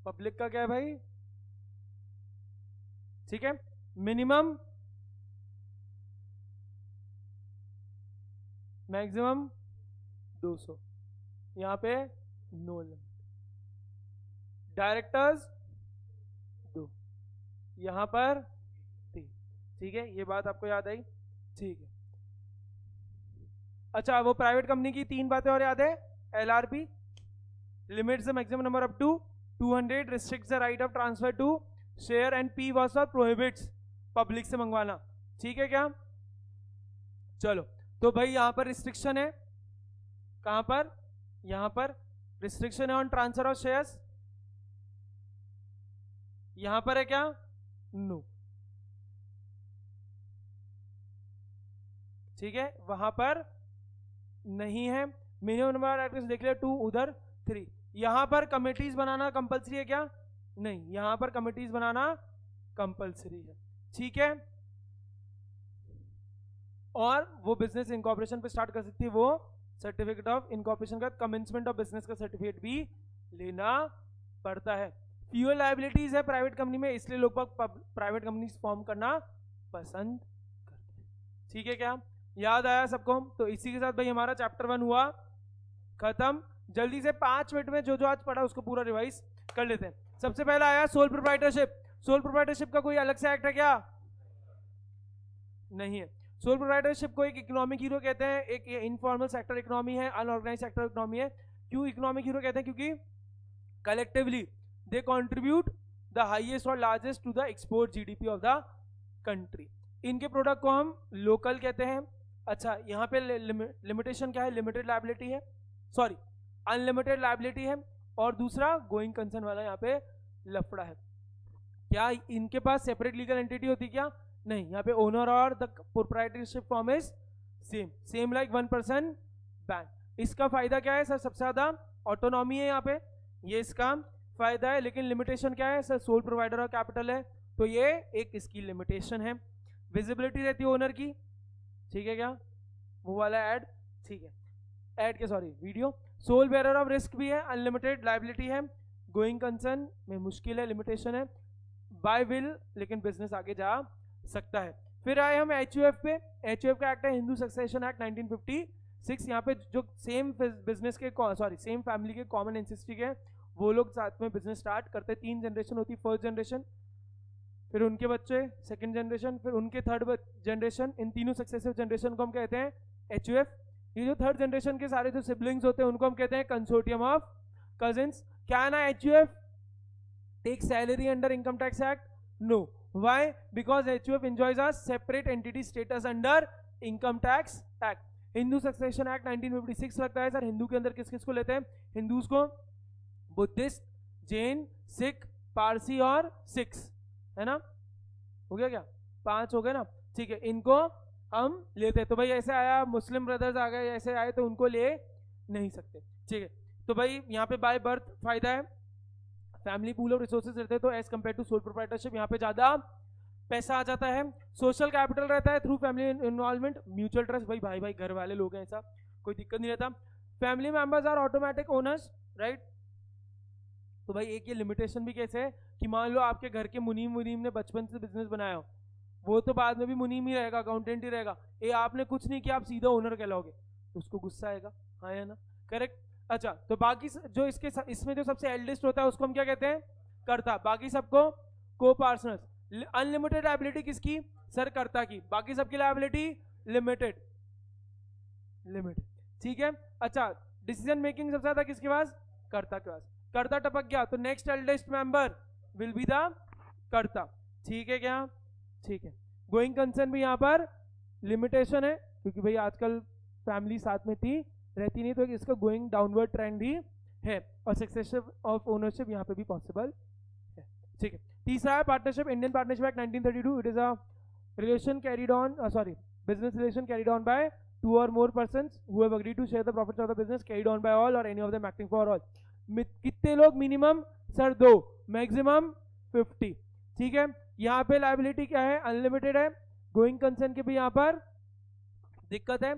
पब्लिक का क्या है भाई? ठीक है, मिनिमम मैक्सिमम 200, यहाँ पे नो लिमिट। डायरेक्टर्स 2, यहाँ पर 3। ठीक है, ये बात आपको याद आई? ठीक है। अच्छा वो प्राइवेट कंपनी की 3 बातें और याद है? LRP limits the maximum number up to 200, restricts the right of transfer to share, and P was for prohibits public से मंगवाना। ठीक है क्या? चलो तो भाई यहाँ पर रिस्ट्रिक्शन है, कहां पर? यहां पर रिस्ट्रिक्शन है ऑन ट्रांसफर ऑफ शेयर्स। यहां पर है क्या? नो। ठीक है, वहां पर नहीं है। मिनिमम नंबर ऑफ एक्टर्स देख लिया 2, उधर 3। यहां पर कमिटीज बनाना कंपलसरी है क्या? नहीं, यहां पर कमिटीज बनाना कंपलसरी है। ठीक है, और वो बिजनेस इनकॉर्पोरेशन पे स्टार्ट कर सकती है, वो सर्टिफिकेट ऑफ इनकॉर्पोरेशन का, कमेंसमेंट ऑफ बिजनेस का सर्टिफिकेट भी लेना पड़ता है। फ्यूअल लायबिलिटीज है प्राइवेट कंपनी में, इसलिए लोग प्राइवेट कंपनी फॉर्म करना पसंद करते हैं। ठीक है क्या? याद आया सबको? तो इसी के साथ भाई हमारा चैप्टर 1 हुआ खत्म। जल्दी से 5 मिनट में जो जो आज पढ़ा उसको पूरा रिवाइज कर लेते हैं। सबसे पहला आया सोल प्रोप्राइटरशिप। सोल प्रोप्राइटरशिप का कोई अलग से एक्ट है क्या? नहीं है। सोल प्रोप्राइटरशिप को एक इकोनॉमिक हीरो कहते हैं, एक इनफॉर्मल सेक्टर इकोनॉमी है, अनऑर्गेनाइज्ड सेक्टर इकोनॉमी है। क्यों इकोनॉमिक हीरो कहते हैं? क्योंकि collectively they contribute the highest और largest to the export GDP of the country. इनके प्रोडक्ट को हम लोकल कहते हैं। अच्छा यहाँ पे लिमिटेशन क्या है? लिमिटेड लायबिलिटी है, सॉरी अनलिमिटेड लायबिलिटी है, और दूसरा गोइंग कंसर्न वाला यहाँ पे लफड़ा है। क्या इनके पास सेपरेट लीगल एंटिटी होती क्या? नहीं, यहाँ पे ओनर और the proprietorship form is same like 1% bank. इसका फायदा क्या है सर? सबसे ज्यादा ऑटोनॉमी है यहाँ पे, ये इसका फायदा है। लेकिन लिमिटेशन क्या है सर? सोल प्रोवाइडर और कैपिटल है, तो ये एक इसकी लिमिटेशन है। विजिबिलिटी रहती है ओनर की। ठीक है क्या? वो वाला ऐड, ठीक है ऐड के sorry video. Sole bearer of risk भी है, अनलिमिटेड लायबिलिटी है, गोइंग कंसर्न में मुश्किल है, लिमिटेशन है, बाय विल लेकिन बिजनेस आगे जा सकता है। फिर आए हम HUF पे। HUF का एक्ट है हिंदू सक्सेशन एक्ट 1956। यहाँ पे जो सेम बिजनेस के सेम फैमिली के कॉमन एंसेस्ट्री के वो लोग साथ में बिजनेस स्टार्ट करते हैं। 3 जनरेशन होती है, फर्स्ट जनरेशन, फिर उनके बच्चे सेकंड जनरेशन, फिर उनके थर्ड जनरेशन। इन तीनों सक्सेसिव जनरेशन को हम कहते हैं HUF। ये जो थर्ड जनरेशन के सारे जो सिबलिंग्स होते हैं उनको हम कहते हैं कंसोर्टियम ऑफ कजिन्स। क्या है ना HUF take salary under income tax act? No. Why? Because HUF enjoys a separate entity status under Income Tax Act. Hindu succession act 1956 लगता है सर। हिंदू के अंदर किस किस को लेते हैं? हिंदूज को, बुद्धिस्ट, जैन, सिख, पारसी और सिख्स, है ना? हो गया क्या? 5 हो गए ना? ठीक है, इनको हम लेते हैं। तो भाई ऐसे आया मुस्लिम ब्रदर्स आ गए, ऐसे आए तो उनको ले नहीं सकते। ठीक है, तो भाई यहाँ पे बाय बर्थ फायदा है, फैमिली पूल ऑफ रिसोर्सेज रहते हैं, तो as compare to sole proprietorship यहाँ पे ज्यादा पैसा आ जाता है। सोशल कैपिटल रहता है through family involvement, mutual trust, भाई भाई भाई घर वाले लोग हैं, ऐसा कोई दिक्कत नहीं रहता। Family members are automatic owners, right. तो भाई एक ये लिमिटेशन भी कैसे है कि मान लो आपके घर के मुनीम ने बचपन से बिजनेस बनाया हो, वो तो बाद में भी मुनीम ही रहेगा, अकाउंटेंट ही रहेगा, ये आपने कुछ नहीं किया, आप सीधा ओनर कहलाओगे, तो उसको गुस्सा आएगा, हाँ या ना, करेक्ट। अच्छा, तो बाकी जो इसमें जो सबसे एल्डेस्ट होता है उसको हम क्या कहते हैं, कर्ता, बाकी सबको को पार्टनर्स। अनलिमिटेड लायबिलिटी किसकी, सर कर्ता की, बाकी सबकी लायबिलिटी लिमिटेड, ठीक है। अच्छा, डिसीजन मेकिंग सबसे ज्यादा किसके पास, कर्ता के पास, कर्ता टपक गया तो next eldest member will be the कर्ता, ठीक है क्या, ठीक है। गोइंग कंसर्न भी यहाँ पर लिमिटेशन है, क्योंकि भाई आजकल फैमिली साथ में थी रहती नहीं, तो इसका गोइंग डाउनवर्ड ट्रेंड ही है, और सक्सेशन ऑफ ओनरशिप यहाँ पे भी पॉसिबल है, ठीक है। तीसरा है partnership, Indian partnership act 1932, it is a relation carried on business relation carried on by 2 or more persons who have agreed to share the profits of the business carried on by all or any of them acting for all। कितने लोग, मिनिमम सर 2, मैक्सिमम 50, ठीक है। यहाँ पे लायबिलिटी क्या है, अनलिमिटेड है। गोइंग कंसर्न के भी यहाँ पर दिक्कत है,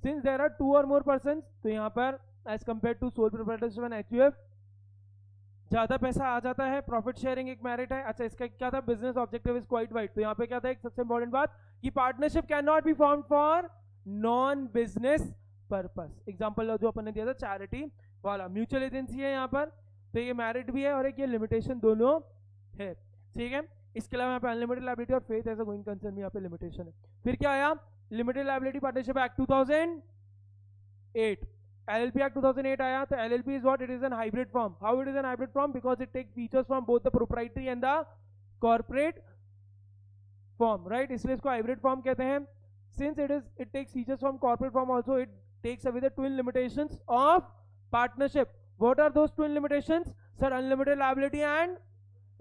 since there are 2 or more persons, तो यहाँ पर as compare to sole proprietorship and HUF ज्यादा पैसा आ जाता है। प्रॉफिट शेयरिंग एक मेरिट है। अच्छा, इसका क्या था, business objective is quite wide, तो यहाँ पे क्या था, एक सबसे इंपॉर्टेंट बात कि partnership can not be formed for non business purpose. Example जो अपन ने दिया था चैरिटी वाला, म्यूचुअल एजेंसी है यहाँ पर, तो ये मेरिट भी है और एक ये लिमिटेशन दोनों है, ठीक है। इसके अलावा यहाँ पे अनलिमिटेड लायबिलिटी और faith as a going concern भी यहाँ पे लिमिटेशन है। फिर क्या आया, limited liability partnership act 2008, LLP Act 2008 आया, तो LLP is what, it is an hybrid form। How it is an hybrid form? Because it takes features from both the proprietary and the corporate form, right? इसलिए इसको hybrid form कहते हैं। Since it takes features from corporate form also, it takes away the twin limitations of partnership। What are those twin limitations? Sir, unlimited liability and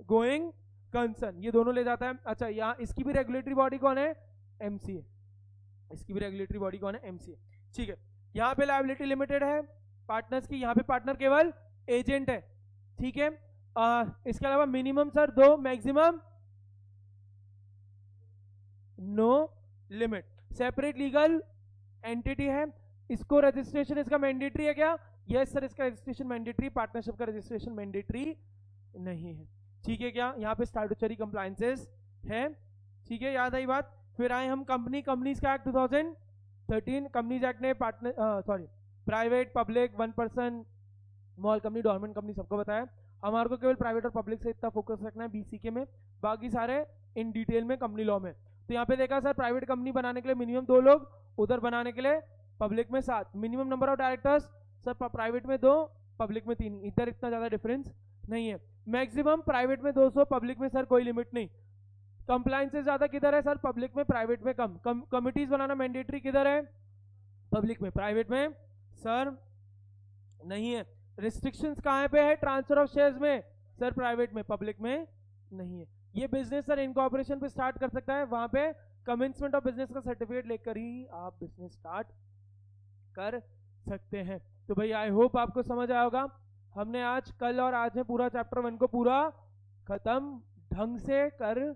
going concern, ये दोनों ले जाता है। अच्छा, यहाँ इसकी भी रेगुलेटरी बॉडी कौन है, MCA, इसकी भी रेगुलेटरी बॉडी कौन है, MCA, ठीक है। यहाँ पे लायबिलिटी लिमिटेड है पार्टनर्स की, यहाँ पे पार्टनर केवल एजेंट है, ठीक है। इसके अलावा minimum sir 2, maximum no limit. Separate legal entity है, इसको रजिस्ट्रेशन इसका मैंडेटरी है क्या, यस सर, इसका रजिस्ट्रेशन मैंडेटरी, पार्टनरशिप का रजिस्ट्रेशन मैंडेटरी नहीं है, ठीक है क्या। यहाँ पे स्टैट्यूटरी कंप्लायंसेस है, ठीक है, याद आई बात। फिर आए हम कंपनीज का एक्ट 2013, कंपनीज एक्ट ने private, public, 1 person, small company, dormant company सबको बताया। हमारे को केवल प्राइवेट और पब्लिक से इतना फोकस रखना है BCK में, बाकी सारे इन डिटेल में कंपनी लॉ में। तो यहाँ पे देखा सर, प्राइवेट कंपनी बनाने के लिए मिनिमम 2 लोग, उधर बनाने के लिए पब्लिक में 7। Minimum number of directors sir private में 2, पब्लिक में 3, इधर इतना ज्यादा डिफरेंस नहीं है। मैक्सिमम प्राइवेट में 200, पब्लिक में सर कोई लिमिट नहीं। कंप्लायंस से ज्यादा किधर है सर, पब्लिक में, प्राइवेट में कम। कमिटीज बनाना मैंडेटरी किधर है, पब्लिक में, प्राइवेट में सर नहीं है। रिस्ट्रिक्शंस कहाँ पे है, ट्रांसफर ऑफ शेयर्स में सर प्राइवेट में, पब्लिक में नहीं है। ये बिजनेस सर इनकॉर्पोरेशन पे स्टार्ट कर सकता है, वहां पे कमेंसमेंट ऑफ बिजनेस का सर्टिफिकेट लेकर ही आप बिजनेस स्टार्ट कर सकते हैं। तो भाई आई होप आपको समझ आया होगा। हमने आज, कल और आज में पूरा चैप्टर 1 को पूरा खत्म ढंग से कर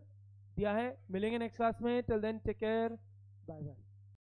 दिया है। मिलेंगे नेक्स्ट क्लास में, till then take care, bye bye.